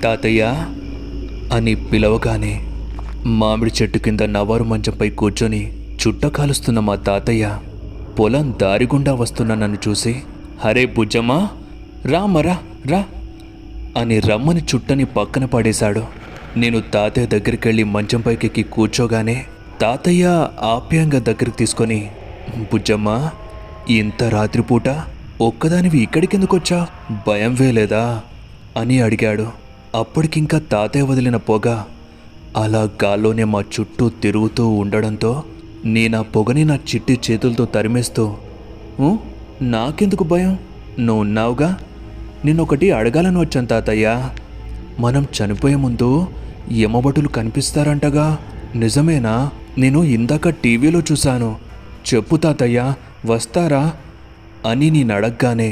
తాతయ్య అని పిలవగానే మామిడి చెట్టు కింద నవారు మంచంపై కూర్చొని చుట్ట కాలుస్తున్న మా తాతయ్య పొలం దారిగుండా వస్తున్న నన్ను చూసి, హరే బుజ్జమ్మా, రామరా రా అని రమ్మని చుట్టని పక్కన పడేశాడు. నేను తాతయ్య దగ్గరికి వెళ్ళి మంచంపైకెక్కి కూర్చోగానే తాతయ్య ఆప్యాయంగా దగ్గరికి తీసుకొని, బుజ్జమ్మా, ఇంత రాత్రిపూట ఒక్కదానివి ఇక్కడికెందుకొచ్చా, భయం వేలేదా అని అడిగాడు. అప్పటికింకా తాతయ్య వదిలిన పొగ అలా గాల్లోనే మా చుట్టూ తిరుగుతూ ఉండడంతో నేను ఆ పొగని నా చిట్టి చేతులతో తరిమేస్తూ, నాకెందుకు భయం, నువ్వు ఉన్నావుగా, నిన్నొకటి అడగాలని వచ్చాను తాతయ్య. మనం చనిపోయే ముందు యమభటులు కనిపిస్తారంటగా, నిజమేనా? నేను ఇందాక టీవీలో చూశాను, చెప్పు తాతయ్య, వస్తారా అని నేను అడగగానే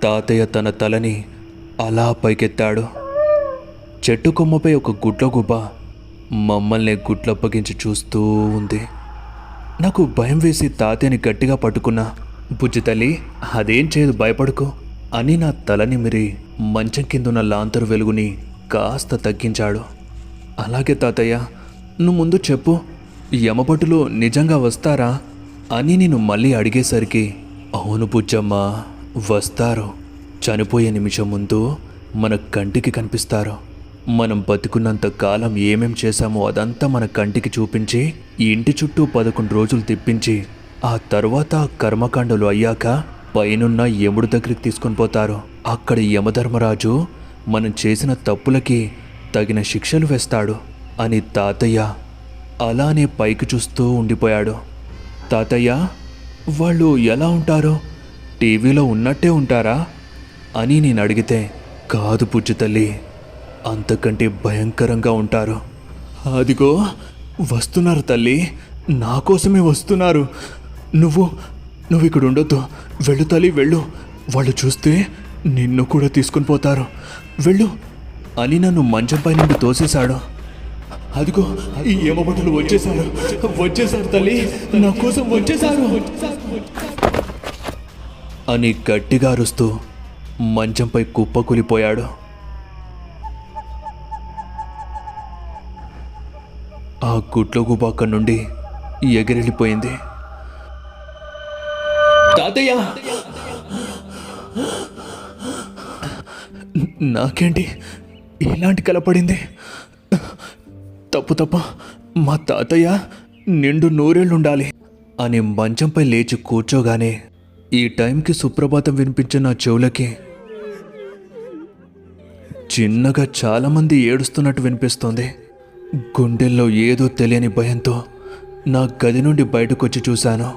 తాతయ్య తన తలని అలా పైకెత్తాడు. చెట్టు కొమ్మపై ఒక గుడ్లగుబ్బ మమ్మల్ని గుడ్లప్పగించి చూస్తూ ఉంది. నాకు భయం వేసి తాతయ్యని గట్టిగా పట్టుకున్నా. బుజ్జి తల్లి, అదేం చేయదు, భయపడుకో అని నా తలనిమిరి మంచం కిందున్న లాంతరు వెలుగుని కాస్త తగ్గించాడు. అలాగే తాతయ్య, నువ్వు ముందు చెప్పు, యమభటులు నిజంగా వస్తారా అని నేను మళ్ళీ అడిగేసరికి, అవును బుజ్జమ్మ, వస్తారు. చనిపోయే నిమిషం ముందు మన కంటికి కనిపిస్తారు. మనం బతుకున్నంత కాలం ఏమేం చేశామో అదంతా మన కంటికి చూపించి ఇంటి చుట్టూ 11 రోజులు తిప్పించి ఆ తర్వాత కర్మకాండలు అయ్యాక పైనున్న యముడు దగ్గరికి తీసుకొని పోతారు. అక్కడ యమధర్మరాజు మనం చేసిన తప్పులకి తగిన శిక్షలు వేస్తాడు అని తాతయ్య అలానే పైకి చూస్తూ ఉండిపోయాడు. తాతయ్య, వాళ్ళు ఎలా ఉంటారు, టీవీలో ఉన్నట్టే ఉంటారా అని నేను అడిగితే, కాదు పుచ్చు తల్లి, అంతకంటే భయంకరంగా ఉంటారు. అదిగో వస్తున్నారు తల్లి, నా కోసమే వస్తున్నారు. నువ్వు ఇక్కడ ఉండొద్దు, వెళ్ళు తల్లి, వెళ్ళు, వాళ్ళు చూస్తే నిన్ను కూడా తీసుకుని పోతారు, వెళ్ళు అని నన్ను మంచంపై నుండి తోసేశాడు. అదిగో ఈ యమభటులు వచ్చేశారు తల్లి, నా కోసం వచ్చేశారు అని గట్టిగా అరుస్తూ మంచంపై కుప్పకూలిపోయాడు. ఆ గుడ్లగూబ అక్కడి నుండి ఎగిరెళ్ళిపోయింది. తాతయ్య, నాకేంటి ఇలాంటి కలపడింది? తప్పు, మా తాతయ్య నిండు నూరేళ్ళుండాలి అని మంచంపై లేచి కూర్చోగానే ఈ టైంకి సుప్రభాతం వినిపించిన నా చెవులకి చిన్నగా చాలామంది ఏడుస్తున్నట్టు వినిపిస్తోంది. గుండెల్లో ఏదో తెలియని భయంతో నా గది నుండి బయటకొచ్చి చూశాను.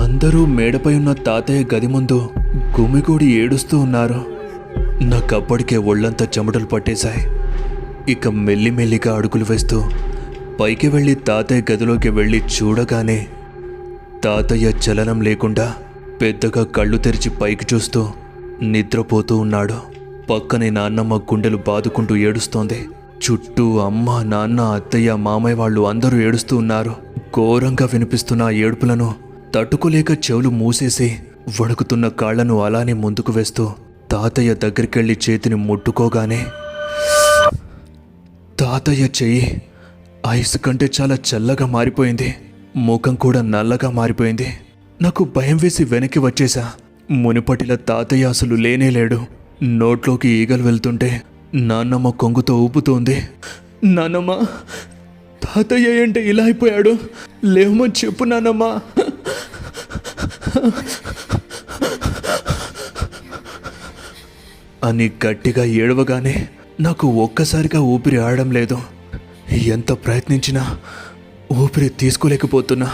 అందరూ మేడపై ఉన్న తాతయ్య గది ముందు గుమిగూడి ఏడుస్తూ ఉన్నారు. నాకప్పటికే ఒళ్ళంతా చెమటలు పట్టేశాయి. ఇక మెల్లిమెల్లిగా అడుగులు వేస్తూ పైకి వెళ్ళి తాతయ్య గదిలోకి వెళ్ళి చూడగానే తాతయ్య చలనం లేకుండా పెద్దగా కళ్ళు తెరిచి పైకి చూస్తూ నిద్రపోతూ ఉన్నాడు. పక్కనే నాన్నమ్మ గుండెలు బాదుకుంటూ ఏడుస్తోంది. చుట్టూ అమ్మ, నాన్న, అత్తయ్య, మామయ్య వాళ్ళు అందరూ ఏడుస్తూ ఉన్నారు. ఘోరంగా వినిపిస్తున్న ఆ ఏడుపులను తట్టుకోలేక చెవులు మూసేసి వణుకుతున్న కాళ్లను అలానే ముందుకు వేస్తూ తాతయ్య దగ్గరికెళ్ళి చేతిని ముట్టుకోగానే తాతయ్య చెయ్యి ఐస్ కంటే చాలా చల్లగా మారిపోయింది. ముఖం కూడా నల్లగా మారిపోయింది. నాకు భయం వేసి వెనక్కి వచ్చేశా. మునుపటిలా తాతయ్య అసలు లేనేలేడు. నోట్లోకి ఈగలు వెళ్తుంటే నాన్నమ్మ కొంగుతో ఊపుతోంది. నాన్నమ్మ, తాతయ్య ఏంటి ఇలా అయిపోయాడు, లేవమని చెప్పు నాన్నమ్మ అని గట్టిగా ఏడవగానే నాకు ఒక్కసారిగా ఊపిరి ఆడడం లేదు. ఎంత ప్రయత్నించినా ఊపిరి తీసుకోలేకపోతున్నా.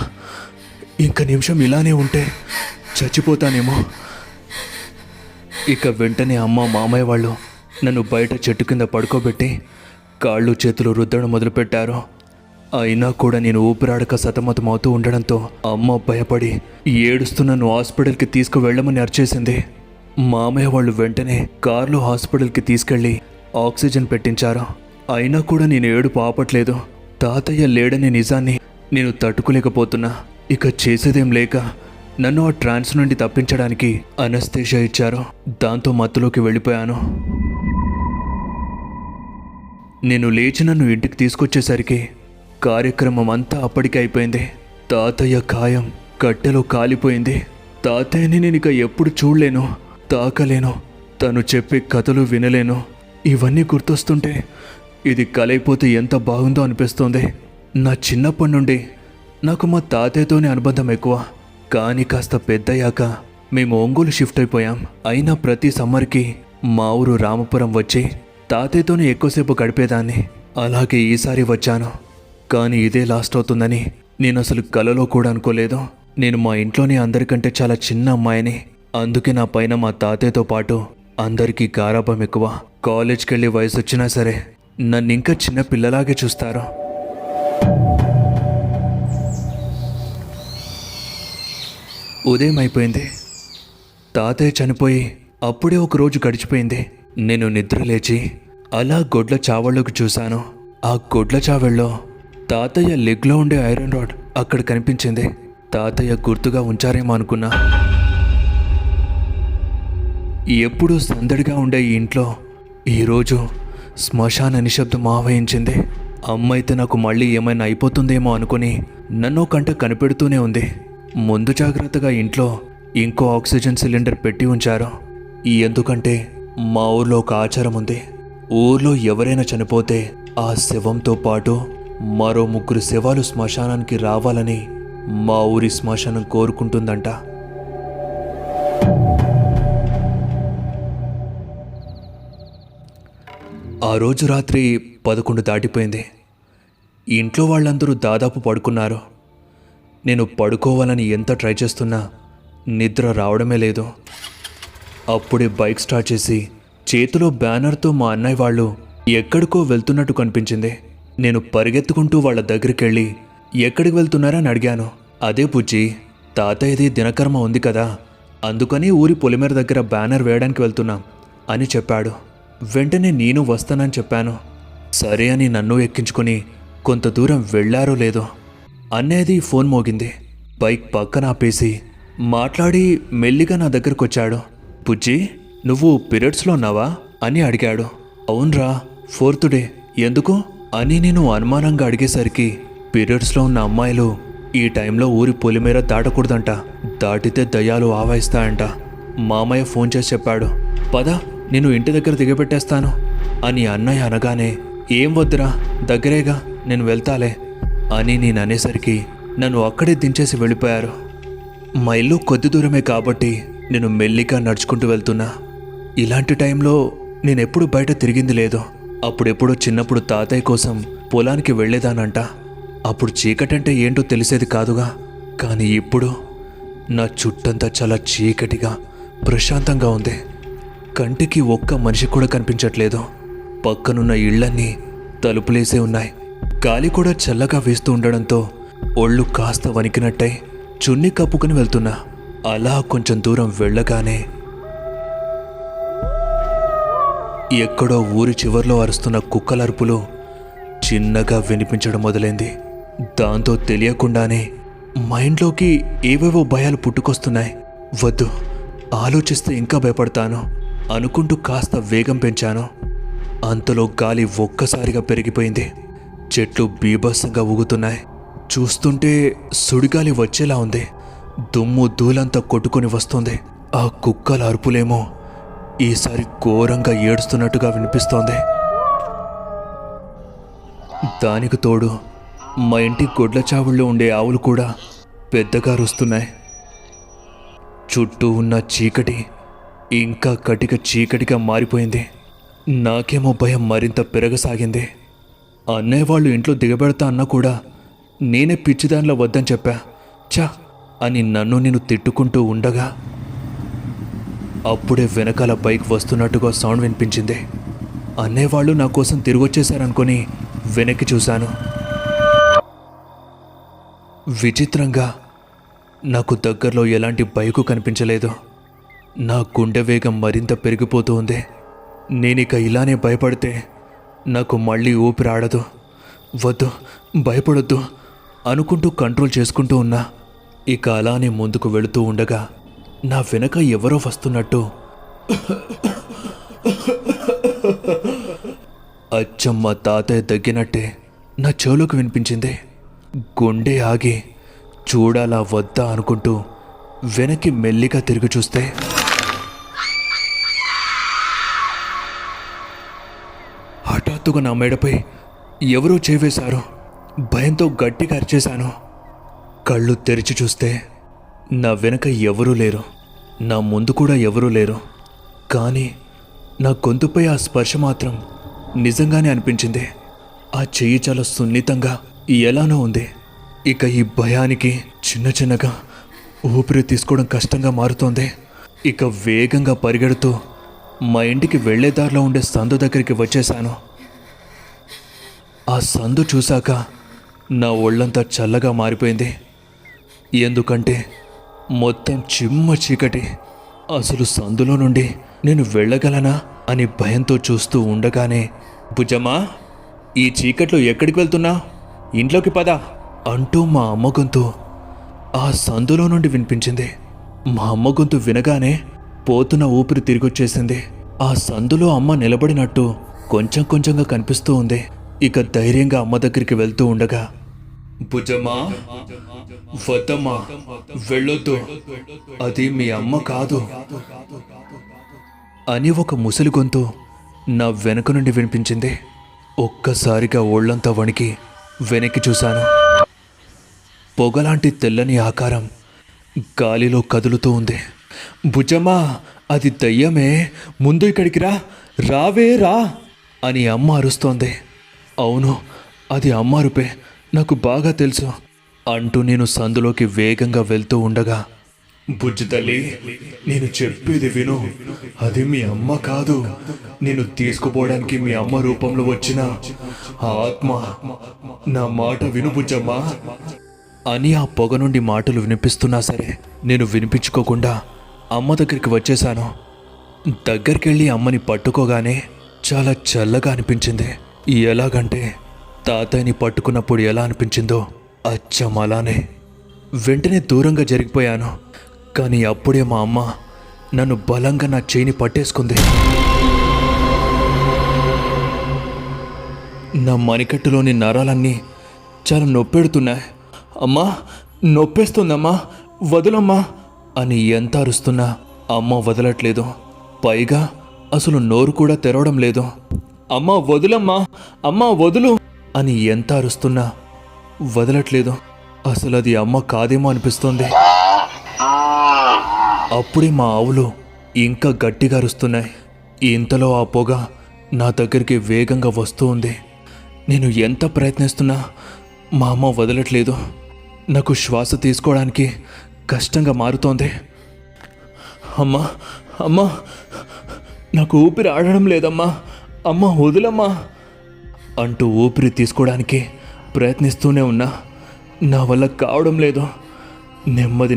ఇంక నిమిషం ఇలానే ఉంటే చచ్చిపోతానేమో. ఇక వెంటనే అమ్మ, మామయ్య వాళ్ళు నన్ను బయట చెట్టు కింద పడుకోబెట్టి కాళ్ళు చేతులు రుద్దడం మొదలుపెట్టారు. అయినా కూడా నేను ఊపిరాడక సతమతం అవుతూ ఉండడంతో అమ్మ భయపడి ఏడుస్తూ నన్ను హాస్పిటల్కి తీసుకువెళ్ళమని అరిచేసింది. మామయ్య వాళ్ళు వెంటనే కార్లో హాస్పిటల్కి తీసుకెళ్ళి ఆక్సిజన్ పెట్టించారు. అయినా కూడా నేను ఏడుపు ఆపట్లేదు. తాతయ్య లేడనే నిజాన్ని నేను తట్టుకోలేకపోతున్నా. ఇక చేసేదేం లేక నన్ను ఆ ట్రాన్స్ నుండి తప్పించడానికి అనస్థేషియా ఇచ్చారు. దాంతో మత్తులోకి వెళ్ళిపోయాను. నేను లేచి నన్ను ఇంటికి తీసుకొచ్చేసరికి కార్యక్రమం అంతా అప్పటికే అయిపోయింది. తాతయ్య ఖాయం కట్టెలో కాలిపోయింది. తాతయ్యని నేను ఇక ఎప్పుడు చూడలేను, తాకలేను, తను చెప్పే కథలు వినలేను. ఇవన్నీ గుర్తొస్తుంటే ఇది కలైపోతే ఎంత బాగుందో అనిపిస్తోంది. నా చిన్నప్పటి నుండి నాకు మా తాతయ్యతోనే అనుబంధం ఎక్కువ. కానీ కాస్త పెద్దయ్యాక మేము ఒంగోలు షిఫ్ట్ అయిపోయాం. అయినా ప్రతి సమ్మర్కి మా ఊరు రామపురం వచ్చి తాతయ్యతోనే ఎక్కువసేపు గడిపేదాన్ని. అలాగే ఈసారి వచ్చాను. కానీ ఇదే లాస్ట్ అవుతుందని నేను అసలు కలలో కూడా అనుకోలేదు. నేను మా ఇంట్లోనే అందరికంటే చాలా చిన్న అమ్మాయిని. అందుకే నా పైన మా తాతయ్యతో పాటు అందరికీ గారాబం ఎక్కువ. కాలేజ్కి వెళ్ళే వయసు వచ్చినా సరే నన్ను ఇంకా చిన్న పిల్లలాగే చూస్తారు. ఉదయం అయిపోయింది. తాతయ్య చనిపోయి అప్పుడే ఒక రోజు గడిచిపోయింది. నేను నిద్ర లేచి అలా గొడ్ల చావళ్ళకు చూశాను. ఆ గొడ్ల చావళ్ళలో తాతయ్య లెగ్లో ఉండే ఐరన్ రాడ్ అక్కడ కనిపించింది. తాతయ్య గుర్తుగా ఉంచారేమో అనుకున్నా. ఎప్పుడూ సందడిగా ఉండే ఈ ఇంట్లో ఈరోజు శ్మశాన నిశ్శబ్దం ఆవహించింది. అమ్మ అయితే నాకు మళ్ళీ ఏమైనా అయిపోతుందేమో అనుకుని నన్ను కంట కనిపెడుతూనే ఉంది. ముందు జాగ్రత్తగా ఇంట్లో ఇంకో ఆక్సిజన్ సిలిండర్ పెట్టి ఉంచారు. ఎందుకంటే మా ఊర్లో ఒక ఆచారం ఉంది. ఊర్లో ఎవరైనా చనిపోతే ఆ శవంతో పాటు మరో 3 శవాలు శ్మశానానికి రావాలని మా ఊరి శ్మశానం కోరుకుంటుందంట. ఆ రోజు రాత్రి 11 దాటిపోయింది. ఇంట్లో వాళ్ళందరూ దాదాపు పడుకున్నారు. నేను పడుకోవాలని ఎంత ట్రై చేస్తున్నా నిద్ర రావడమే లేదు. అప్పుడే బైక్ స్టార్ట్ చేసి చేతిలో బ్యానర్తో మా అన్నయ్య వాళ్ళు ఎక్కడికో వెళ్తున్నట్టు కనిపించింది. నేను పరిగెత్తుకుంటూ వాళ్ళ దగ్గరికి వెళ్ళి ఎక్కడికి వెళ్తున్నారని అడిగాను. అదే బుజ్జి, తాతయ్యది దినకర్మ ఉంది కదా, అందుకని ఊరి పొలిమేర దగ్గర బ్యానర్ వేయడానికి వెళ్తున్నాం అని చెప్పాడు. వెంటనే నేను వస్తానని చెప్పాను. సరే అని నన్ను ఎక్కించుకొని కొంత దూరం వెళ్ళారో లేదో అన్నయ్యది ఫోన్ మోగింది. బైక్ పక్కన ఆపేసి మాట్లాడి మెల్లిగా నా దగ్గరకు వచ్చాడు. బుజ్జి, నువ్వు పీరియడ్స్లో ఉన్నావా అని అడిగాడు. అవునరా, 4th డే. ఎందుకు అని నేను అనుమానంగా అడిగేసరికి పీరియడ్స్లో ఉన్న అమ్మాయిలు ఈ టైంలో ఊరి పొలిమేర దాటకూడదంట, దాటితే దయ్యాలు ఆవాయిస్తాయంట. మామయ్య ఫోన్ చేసి చెప్పాడు. పద, నేను ఇంటి దగ్గర దిగబెట్టేస్తాను అని అన్నయ్య అనగానే, ఏం వద్దురా, దగ్గరేగా, నేను వెళ్తాలే అని నేను అనేసరికి నన్ను అక్కడే దించేసి వెళ్ళిపోయారు. మా ఇల్లు కొద్ది దూరమే కాబట్టి నేను మెల్లిగా నడుచుకుంటూ వెళ్తున్నా. ఇలాంటి టైంలో నేనెప్పుడు బయట తిరిగింది లేదు. అప్పుడెప్పుడో చిన్నప్పుడు తాతయ్య కోసం పొలానికి వెళ్ళేదానంట. అప్పుడు చీకటంటే ఏంటో తెలిసేది కాదుగా. కానీ ఇప్పుడు నా చుట్టంతా చాలా చీకటిగా ప్రశాంతంగా ఉంది. కంటికి ఒక్క మనిషి కూడా కనిపించట్లేదు. పక్కనున్న ఇళ్లన్నీ తలుపులేసే ఉన్నాయి. గాలి కూడా చల్లగా వేస్తూ ఉండడంతో ఒళ్ళు కాస్త వణికినట్టయి చున్నీ కప్పుకుని వెళ్తున్నా. అలా కొంచెం దూరం వెళ్ళగానే ఎక్కడో ఊరి చివర్లో అరుస్తున్న కుక్కలరుపులు చిన్నగా వినిపించడం మొదలైంది. దాంతో తెలియకుండానే మైండ్లోకి ఏవేవో భయాలు పుట్టుకొస్తున్నాయి. వద్దు, ఆలోచిస్తే ఇంకా భయపడతాను అనుకుంటూ కాస్త వేగం పెంచాను. అంతలో గాలి ఒక్కసారిగా పెరిగిపోయింది. చెట్లు బీభత్సంగా ఊగుతున్నాయి. చూస్తుంటే సుడిగాలి వచ్చేలా ఉంది. దుమ్ము ధూళంతా కొట్టుకొని వస్తుంది. ఆ కుక్కల అరుపులేమో ఈసారి ఘోరంగా ఏడుస్తున్నట్టుగా వినిపిస్తోంది. దానికి తోడు మా ఇంటి గొడ్ల చావుల్లో ఉండే ఆవులు కూడా పెద్దగా అరుస్తున్నాయి. చుట్టూ ఉన్న చీకటి ఇంకా కటిక చీకటిగా మారిపోయింది. నాకేమో భయం మరింత పెరగసాగింది. అన్నయ్య వాళ్ళు ఇంట్లో దిగబెడతా అన్నా కూడా నేనే పిచ్చిదానిలో వద్దని చెప్పా. చా అని నన్ను నేను తిట్టుకుంటూ ఉండగా అప్పుడే వెనకాల బైక్ వస్తున్నట్టుగా సౌండ్ వినిపించింది. అన్నయ్య వాళ్ళు నా కోసం తిరిగొచ్చేశారనుకొని వెనక్కి చూశాను. విచిత్రంగా నాకు దగ్గరలో ఎలాంటి బైకు కనిపించలేదు. నా గుండె వేగం మరింత పెరిగిపోతూ ఉంది. నేనిక ఇలానే భయపడితే నాకు మళ్ళీ ఊపిరాడదు. వద్దు, భయపడొద్దు అనుకుంటూ కంట్రోల్ చేసుకుంటూ ఉన్నా. ఇక అలానే ముందుకు వెళుతూ ఉండగా నా వెనక ఎవరో వస్తున్నట్టు అచ్చం మా తాతయ్య దగ్గినట్టే నా చెవులోకి వినిపించింది. గుండె ఆగి చూడాలా వద్దా అనుకుంటూ వెనక్కి మెల్లిగా తిరిగి చూస్తే హఠాత్తుగా నా మెడపై ఎవరో చేవేశారు. భయంతో గట్టిగా అరిచేశాను. కళ్ళు తెరిచి చూస్తే నా వెనక ఎవరూ లేరు, నా ముందు కూడా ఎవరూ లేరు. కానీ నా గొంతుపై ఆ స్పర్శ మాత్రం నిజంగానే అనిపించింది. ఆ చెయ్యి చాలా సున్నితంగా ఎలానో ఉంది. ఇక ఈ భయానికి చిన్న చిన్నగా ఊపిరి తీసుకోవడం కష్టంగా మారుతోంది. ఇక వేగంగా పరిగెడుతూ మా ఇంటికి వెళ్లే దారిలో ఉండే సందు దగ్గరికి వచ్చేశాను. ఆ సందు చూశాక నా ఒళ్ళంతా చల్లగా మారిపోయింది. ఎందుకంటే మొత్తం చిమ్మ చీకటి. అసలు సందులో నుండి నేను వెళ్ళగలనా అని భయంతో చూస్తూ ఉండగానే, భుజమ్మా, ఈ చీకట్లో ఎక్కడికి వెళ్తున్నా? ఇంట్లోకి పద అంటూ మా అమ్మ గొంతు ఆ సందులో నుండి వినిపించింది. మా అమ్మ గొంతు వినగానే పోతున్న ఊపిరి తిరిగొచ్చేసింది. ఆ సందులో అమ్మ నిలబడినట్టు కొంచెం కొంచెంగా కనిపిస్తూ ఉంది. ఇక ధైర్యంగా అమ్మ దగ్గరికి వెళ్తూ ఉండగా, భుజమ్మా, వద్దమ్మా, వెళ్ళొద్దు, అది మీ అమ్మ కాదు అని ఒక ముసలి గొంతు నా వెనక నుండి వినిపించింది. ఒక్కసారిగా ఒళ్ళంతా వణికి వెనక్కి చూశాను. పొగలాంటి తెల్లని ఆకారం గాలిలో కదులుతూ ఉంది. భుజమ్మా, అది దయ్యమే, ముందు ఇక్కడికి రా, రావే రా అని అమ్మ అరుస్తోంది. అవును, అది అమ్మ అరుపే, నాకు బాగా తెలుసు అంటూ నేను సందులోకి వేగంగా వెళ్తూ ఉండగా, బుజ్జి తల్లి, నేను చెప్పేది విను, అది మీ అమ్మ కాదు, నేను తీసుకుపోవడానికి మీ అమ్మ రూపంలో వచ్చిన ఆత్మ. నా మాట విను బుజ్జమ్మా అని ఆ పొగ నుండి మాటలు వినిపిస్తున్నా సరే నేను వినిపించుకోకుండా అమ్మ దగ్గరికి వచ్చేశాను. దగ్గరికి వెళ్ళి అమ్మని పట్టుకోగానే చాలా చల్లగా అనిపించింది. ఎలాగంటే తాతయ్యని పట్టుకున్నప్పుడు ఎలా అనిపించిందో అచ్చం అలానే. వెంటనే దూరంగా జరిగిపోయాను. కానీ అప్పుడే మా అమ్మ నన్ను బలంగా నా చేయిని పట్టేసుకుంది. నా మణికట్టులోని నరాలన్నీ చాలా నొప్పెడుతున్నాయి. అమ్మా, నొప్పేస్తుందమ్మా, వదులమ్మా అని ఎంత అరుస్తున్నా అమ్మ వదలట్లేదు. పైగా అసలు నోరు కూడా తెరవడం లేదు. అమ్మ వదులమ్మా, అమ్మ వదులు అని ఎంత అరుస్తున్నా వదలట్లేదు. అసలు అది అమ్మ కాదేమో అనిపిస్తోంది. అప్పుడే మా ఆవులు ఇంకా గట్టిగా అరుస్తున్నాయి. ఇంతలో ఆ పొగ నా దగ్గరికి వేగంగా వస్తూ ఉంది. నేను ఎంత ప్రయత్నిస్తున్నా మా అమ్మ వదలట్లేదు. నాకు శ్వాస తీసుకోవడానికి కష్టంగా మారుతోంది. అమ్మా, అమ్మా, నాకు ఊపిరి ఆడడం లేదమ్మా, అమ్మ వదులమ్మా అంటూ ఊపిరి తీసుకోవడానికి ప్రయత్నిస్తూనే ఉన్నా. నా వల్ల కావడం లేదు.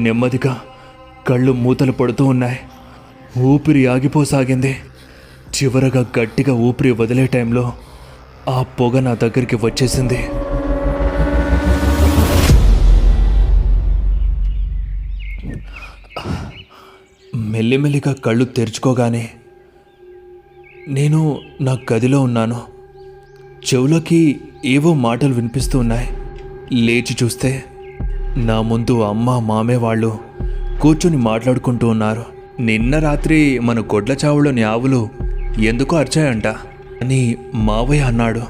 నెమ్మదిగా కళ్ళు మూతలు పడుతూ ఉన్నాయి. ఊపిరి ఆగిపోసాగింది. చివరగా గట్టిగా ఊపిరి వదిలే టైంలో ఆ పొగ నా దగ్గరికి వచ్చేసింది. మెల్లిమెల్లిగా కళ్ళు తెరుచుకోగానే నేను నా గదిలో ఉన్నాను. చెవులోకి ఏవో మాటలు వినిపిస్తూ ఉన్నాయి. లేచి చూస్తే నా ముందు అమ్మ, మామే వాళ్ళు కూర్చొని మాట్లాడుకుంటూ ఉన్నారు. నిన్న రాత్రి మన గొడ్ల చావులోని ఆవులు ఎందుకో అరిచాయంట అని మావయ్య అన్నాడు.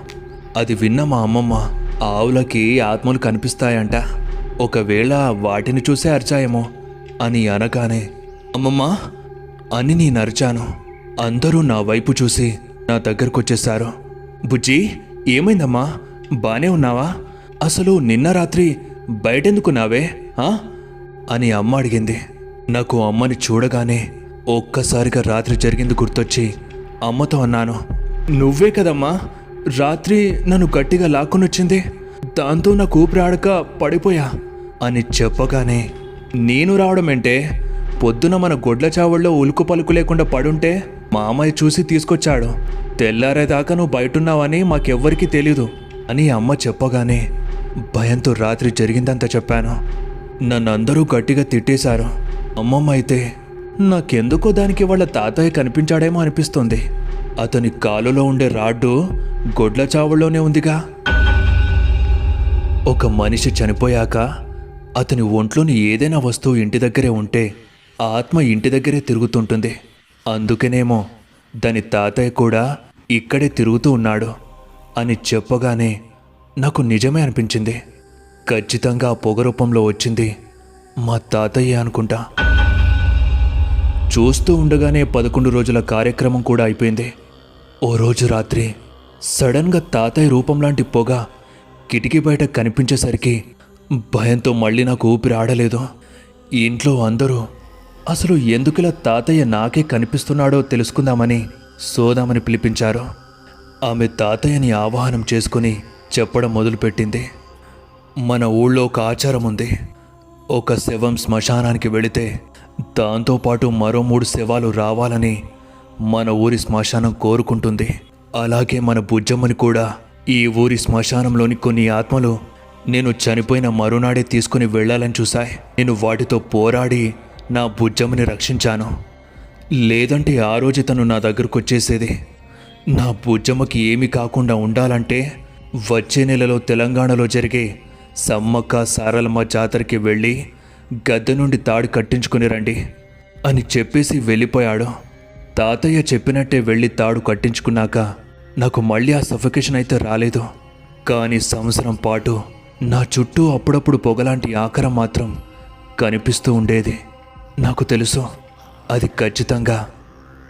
అది విన్న మా అమ్మమ్మ, ఆవులకి ఆత్మలు కనిపిస్తాయంట, ఒకవేళ వాటిని చూసే అరిచాయేమో అని అనగానే, అమ్మమ్మ అని నేను అరిచాను. అందరూ నా వైపు చూసి నా దగ్గరకు వచ్చేశారు. బుజ్జి, ఏమైందమ్మా, బానే ఉన్నావా? అసలు నిన్న రాత్రి బయటెందుకున్నావే అని అమ్మ అడిగింది. నాకు అమ్మని చూడగానే ఒక్కసారిగా రాత్రి జరిగింది గుర్తొచ్చి అమ్మతో అన్నాను, నువ్వే కదమ్మా రాత్రి నన్ను గట్టిగా లాక్కునొచ్చింది, దాంతో నాకు ఊపిరి ఆడక పడిపోయా అని చెప్పగానే, నేను రావడమేంటే, పొద్దున మన గొడ్ల చావల్లో ఉలుకు పలుకు లేకుండా పడుంటే మామయ్య చూసి తీసుకొచ్చాడు, తెల్లారేదాకా నువ్వు బయటున్నావని మాకెవ్వరికీ తెలీదు అని అమ్మ చెప్పగానే భయంతో రాత్రి జరిగిందంతా చెప్పాను. నన్ను అందరూ గట్టిగా తిట్టేశారు. అమ్మమ్మ అయితే నాకెందుకో దానికి వాళ్ళ తాతయ్య కనిపించాడేమో అనిపిస్తుంది అతని కాలులో ఉండే రాడ్డు గొడ్ల చావుల్లోనే ఉందిగా. ఒక మనిషి చనిపోయాక అతని ఒంట్లోని ఏదైనా వస్తువు ఇంటి దగ్గరే ఉంటే ఆ ఆత్మ ఇంటి దగ్గరే తిరుగుతుంటుంది. అందుకనేమో దాని తాతయ్య కూడా ఇక్కడే తిరుగుతూ ఉన్నాడు అని చెప్పగానే నాకు నిజమే అనిపించింది. ఖచ్చితంగా ఆ పొగ రూపంలో వచ్చింది మా తాతయ్య అనుకుంటా. చూస్తూ ఉండగానే 11 రోజుల కార్యక్రమం కూడా అయిపోయింది. ఓ రోజు రాత్రి సడన్గా తాతయ్య రూపం లాంటి పొగ కిటికీ బయట కనిపించేసరికి భయంతో మళ్ళీ నాకు ఊపిరి ఆడలేదు. ఇంట్లో అందరూ అసలు ఎందుకిలా తాతయ్య నాకే కనిపిస్తున్నాడో తెలుసుకుందామని సోదామని పిలిపించారు. ఆమె తాతయ్యని ఆవాహనం చేసుకుని చెప్పడం మొదలుపెట్టింది. మన ఊళ్ళో ఒక ఆచారం ఉంది. ఒక శవం శ్మశానానికి వెళితే దాంతోపాటు మరో 3 శవాలు రావాలని మన ఊరి శ్మశానం కోరుకుంటుంది. అలాగే మన బుజ్జమ్మని కూడా ఈ ఊరి శ్మశానంలోని కొన్ని ఆత్మలు నేను చనిపోయిన మరునాడే తీసుకుని వెళ్ళాలని చూశాయి. నేను వాటితో పోరాడి నా బుజ్జమ్మని రక్షించాను. లేదంటే ఆ రోజు తను నా దగ్గరకు వచ్చేసేది. నా బుజ్జమ్మకి ఏమీ కాకుండా ఉండాలంటే వచ్చే నెలలో తెలంగాణలో జరిగే సమ్మక్క సారలమ్మ జాతరకి వెళ్ళి గద్దె నుండి తాడు కట్టించుకుని రండి అని చెప్పేసి వెళ్ళిపోయాడు. తాతయ్య చెప్పినట్టే వెళ్ళి తాడు కట్టించుకున్నాక నాకు మళ్ళీ ఆ సఫికేషన్ అయితే రాలేదు. కానీ సంవత్సరం పాటు నా చుట్టూ అప్పుడప్పుడు పొగలాంటి ఆకారం మాత్రం కనిపిస్తూ ఉండేది. నాకు తెలుసు అది ఖచ్చితంగా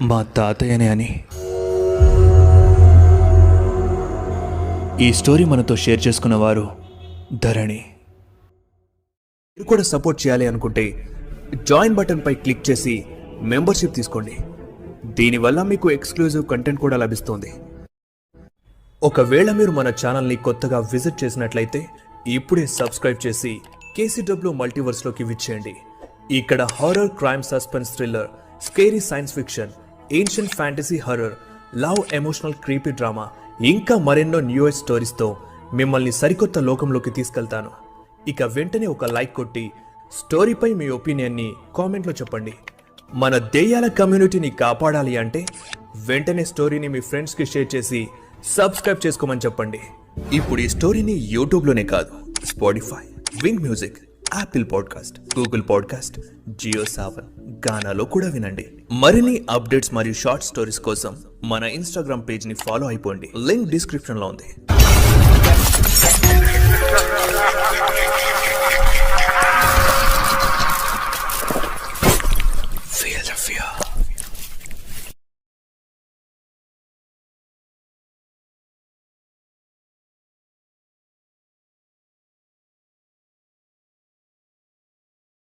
మా తాతయ్యనే అని. ఈ స్టోరీ మనతో షేర్ చేసుకున్న వారు ధరణి. మీరు కూడా సపోర్ట్ చేయాలి అనుకుంటే జాయిన్ బటన్ పై క్లిక్ చేసి మెంబర్షిప్ తీసుకోండి. దీనివల్ల మీకు ఎక్స్క్లూజివ్ కంటెంట్ కూడా లభిస్తుంది. ఒకవేళ మీరు మన ఛానల్ని కొత్తగా విజిట్ చేసినట్లయితే ఇప్పుడే సబ్స్క్రైబ్ చేసి KCW మల్టీవర్స్లోకి విచ్చేయండి. ఇక్కడ horror, crime, suspense, thriller, scary science fiction, ancient fantasy, horror, love, emotional, creepy drama ఇంకా మరెన్నో న్యూయెస్ట్ స్టోరీస్తో మిమ్మల్ని సరికొత్త లోకంలోకి తీసుకెళ్తాను. ఇక వెంటనే ఒక లైక్ కొట్టి స్టోరీపై మీ ఒపీనియన్ని కామెంట్లో చెప్పండి. మన దెయ్యాల కమ్యూనిటీని కాపాడాలి అంటే వెంటనే స్టోరీని మీ ఫ్రెండ్స్కి షేర్ చేసి సబ్స్క్రైబ్ చేసుకోమని చెప్పండి. ఇప్పుడు ఈ స్టోరీని యూట్యూబ్లోనే కాదు, Spotify, Wynk music, Apple podcast, Google podcast, Jio Saavn, గానాలో కూడా వినండి. మరిన్ని అప్డేట్స్ మరియు షార్ట్ స్టోరీస్ కోసం మన ఇన్స్టాగ్రామ్ పేజ్ని ఫాలో అయిపోండి. లింక్ డిస్క్రిప్షన్లో ఉంది.